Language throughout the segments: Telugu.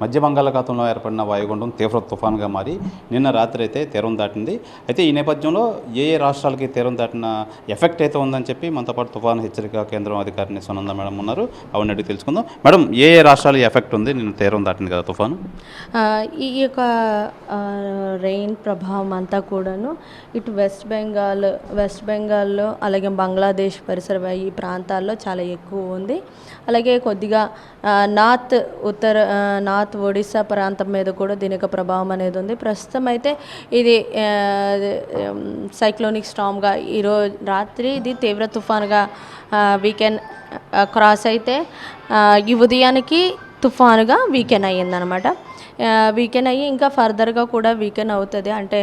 మధ్య బంగాళాఖాతంలో ఏర్పడిన వాయుగుండం తీవ్ర తుఫాన్గా మారి నిన్న రాత్రి అయితే తీరం దాటింది. అయితే ఈ నేపథ్యంలో ఏ రాష్ట్రాలకి తీరం దాటిన ఎఫెక్ట్ అయితే ఉందని చెప్పి మనతో పాటు తుఫాను హెచ్చరిక కేంద్రం అధికారిని సునంద మేడం ఉన్నారు. అవన్నీ అడిగి తెలుసుకుందాం. మేడం, ఏ రాష్ట్రాలు ఎఫెక్ట్ ఉంది నిన్న తీరం దాటింది కదా తుఫాను? ఈ యొక్క రెయిన్ ప్రభావం అంతా కూడాను ఇటు వెస్ట్ బెంగాల్లో అలాగే బంగ్లాదేశ్ పరిసర ఈ ప్రాంతాల్లో చాలా ఎక్కువ ఉంది. అలాగే కొద్దిగా నార్త్ ఒడిశా ప్రాంతం మీద కూడా దీని యొక్క ప్రభావం అనేది ఉంది. ప్రస్తుతం అయితే ఇది సైక్లోనిక్ స్టామ్గా ఈరోజు రాత్రి ఇది తీవ్ర తుఫానుగా వీకెండ్ క్రాస్ అయితే ఈ ఉదయానికి తుఫానుగా వీకెండ్ అయ్యిందనమాట. వీకెండ్ అయ్యి ఇంకా ఫర్దర్గా కూడా వీకెండ్ అవుతుంది. అంటే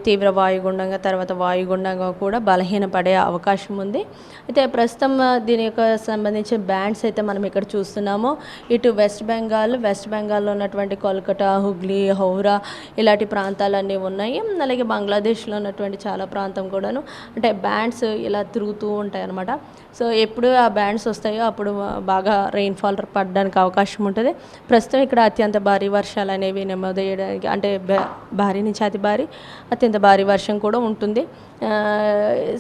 తీవ్ర వాయుగుండంగా తర్వాత వాయుగుండంగా కూడా బలహీనపడే అవకాశం ఉంది. అయితే ప్రస్తుతం దీని యొక్క సంబంధించిన బ్యాండ్స్ అయితే మనం ఇక్కడ చూస్తున్నాము. ఇటు వెస్ట్ బెంగాల్లో ఉన్నటువంటి కోల్కతా, హుగ్లీ, హౌరా ఇలాంటి ప్రాంతాలన్నీ ఉన్నాయి. అలాగే బంగ్లాదేశ్లో ఉన్నటువంటి చాలా ప్రాంతం కూడాను అంటే బ్యాండ్స్ ఇలా తిరుగుతూ ఉంటాయి అన్నమాట. సో ఎప్పుడు ఆ బ్యాండ్స్ వస్తాయో అప్పుడు బాగా రెయిన్ఫాల్ పడడానికి అవకాశం ఉంటుంది. ప్రస్తుతం ఇక్కడ అత్యంత భారీ వర్షాలు అనేవి నమోదయ్యడానికి అంటే భారీ నుంచి అతి భారీ అత్యంత భారీ వర్షం కూడా ఉంటుంది.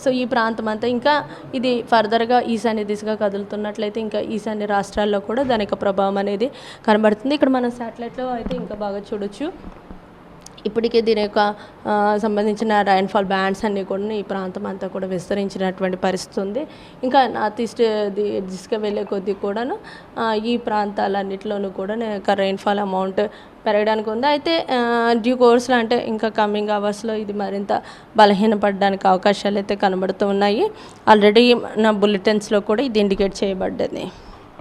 సో ఈ ప్రాంతం అంతా ఇంకా ఇది ఫర్దర్గా ఈశాన్య దిశగా కదులుతున్నట్లయితే ఇంకా ఈశాన్య రాష్ట్రాల్లో కూడా దాని యొక్క ప్రభావం అనేది కనబడుతుంది. ఇక్కడ మనం శాటిలైట్లో అయితే ఇంకా బాగా చూడొచ్చు. ఇప్పటికే దీని యొక్క సంబంధించిన రైన్ఫాల్ బ్యాండ్స్ అన్నీ కూడా ఈ ప్రాంతం అంతా కూడా విస్తరించినటువంటి పరిస్థితి ఉంది. ఇంకా నార్త్ ఈస్ట్ దిశగా వెళ్ళే కొద్దీ కూడాను ఈ ప్రాంతాలన్నింటిలోనూ కూడా రైన్ఫాల్ అమౌంట్ పెరగడానికి ఉంది. అయితే డ్యూ కోర్స్లో అంటే ఇంకా కమింగ్ అవర్స్లో ఇది మరింత బలహీనపడడానికి అవకాశాలు అయితే కనబడుతూ ఉన్నాయి. ఆల్రెడీ నా బులెటిన్స్లో కూడా ఇది ఇండికేట్ చేయబడ్డది.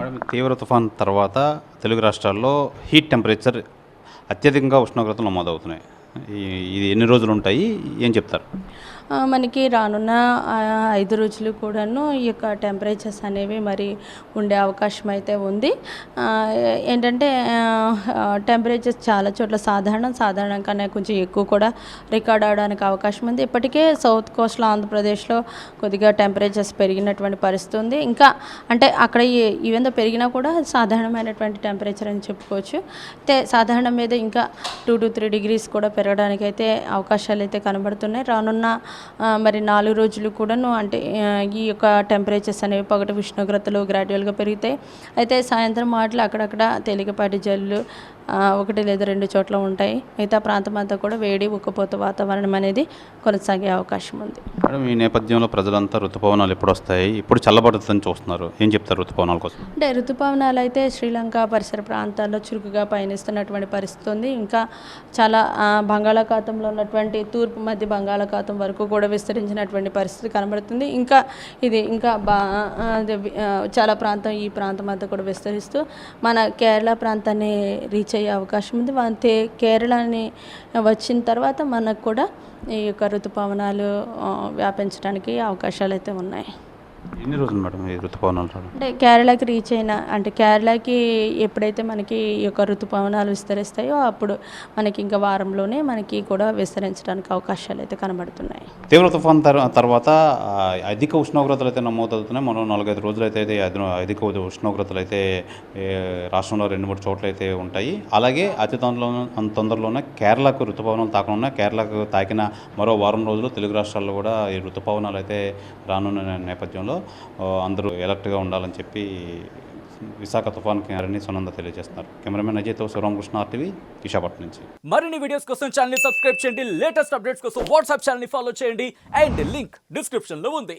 మేడం, తీవ్ర తుఫాన్ తర్వాత తెలుగు రాష్ట్రాల్లో హీట్ టెంపరేచర్ అత్యధికంగా ఉష్ణోగ్రతలు నమోదవుతున్నాయి. ఇది ఎన్ని రోజులు ఉంటాయి, ఏం చెప్తారు? మనకి రానున్న 5 రోజులు కూడాను ఈ యొక్క టెంపరేచర్స్ అనేవి మరి ఉండే అవకాశం అయితే ఉంది. ఏంటంటే టెంపరేచర్స్ చాలా చోట్ల సాధారణం కన్నా కొంచెం ఎక్కువ కూడా రికార్డ్ అవడానికి అవకాశం ఉంది. ఇప్పటికే సౌత్ కోస్ట్లో ఆంధ్రప్రదేశ్లో కొద్దిగా టెంపరేచర్స్ పెరిగినటువంటి పరిస్థితి ఉంది. ఇంకా అంటే అక్కడ ఈవెన్ దో పెరిగినా కూడా సాధారణమైనటువంటి టెంపరేచర్ అని చెప్పుకోవచ్చు. అయితే సాధారణం మీద ఇంకా 2 to 3 degrees కూడా పెరగడానికి అయితే అవకాశాలు అయితే కనబడుతున్నాయి. రానున్న మరి 4 రోజులు కూడాను అంటే ఈ యొక్క టెంపరేచర్స్ అనేవి పగటి ఉష్ణోగ్రతలు గ్రాడ్యువల్గా పెరుగుతాయి. అయితే సాయంత్రం మాటలు అక్కడక్కడ తేలికపాటి జల్లులు 1 లేదా 2 చోట్ల ఉంటాయి. మిగతా ప్రాంతం అంతా కూడా వేడి ఉక్కపోత వాతావరణం అనేది కొనసాగే అవకాశం ఉంది. మేడం, ఈ నేపథ్యంలో ప్రజలంతా ఋతుపవనాలు ఎప్పుడు వస్తాయి, ఇప్పుడు చల్లబడుతుందని చూస్తున్నారు, ఏం చెప్తారు ఋతుపవనాల కోసం? అంటే ఋతుపవనాలు అయితే శ్రీలంక పరిసర ప్రాంతాల్లో చురుకుగా పయనిస్తున్నటువంటి పరిస్థితి ఉంది. ఇంకా చాలా బంగాళాఖాతంలో ఉన్నటువంటి తూర్పు మధ్య బంగాళాఖాతం వరకు కూడా విస్తరించినటువంటి పరిస్థితి కనబడుతుంది. ఇంకా ఇది ఇంకా చాలా ప్రాంతం ఈ ప్రాంతం అంతా కూడా విస్తరిస్తూ మన కేరళ ప్రాంతాన్ని రీచ్ అయ్యే అవకాశం ఉంది. కేరళని వచ్చిన తర్వాత మనకు కూడా ఈ యొక్క ఋతుపవనాలు వ్యాపించడానికి అవకాశాలు అయితే ఉన్నాయి. ఎన్ని రోజులు మేడం ఈ ఋతుపవనాలు రావడం? అంటే కేరళకి రీచ్ అయిన అంటే కేరళకి ఎప్పుడైతే మనకి ఈ యొక్క ఋతుపవనాలు విస్తరిస్తాయో అప్పుడు మనకి ఇంకా వారంలోనే మనకి కూడా విస్తరించడానికి అవకాశాలు అయితే కనబడుతున్నాయి. తీవ్ర తుఫాన్ తర్వాత అధిక ఉష్ణోగ్రతలు అయితే నమోదవుతున్నాయి. మనం 4-5 రోజులు అయితే అధిక ఉష్ణోగ్రతలు అయితే రాష్ట్రంలో 2-3 చోట్ల అయితే ఉంటాయి. అలాగే అతి తొందరలోనే కేరళకు ఋతుపవనాలు తాకనున్నాయి. కేరళకు తాకిన మరో వారం రోజులు తెలుగు రాష్ట్రాల్లో కూడా ఈ ఋతుపవనాలు అయితే రానున్న నేపథ్యంలో అందరూ ఎలర్ట్గా ఉండాలని చెప్పి విశాఖ తుఫాన్ కేంద్రాన్ని సునంద తెలియజేస్తున్నారు. కెమెరామెన్ అజయ్తో శివరామకృష్ణ, RTV, విశాఖపట్నం నుంచి. మరిన్ని వీడియోస్ కోసం ఛానల్ ని సబ్స్క్రైబ్ చేయండి. లేటెస్ట్ అప్డేట్స్ కోసం వాట్సాప్ ఛానల్ ని ఫాలో చేయండి. అండ్ లింక్ డిస్క్రిప్షన్ లో ఉంది.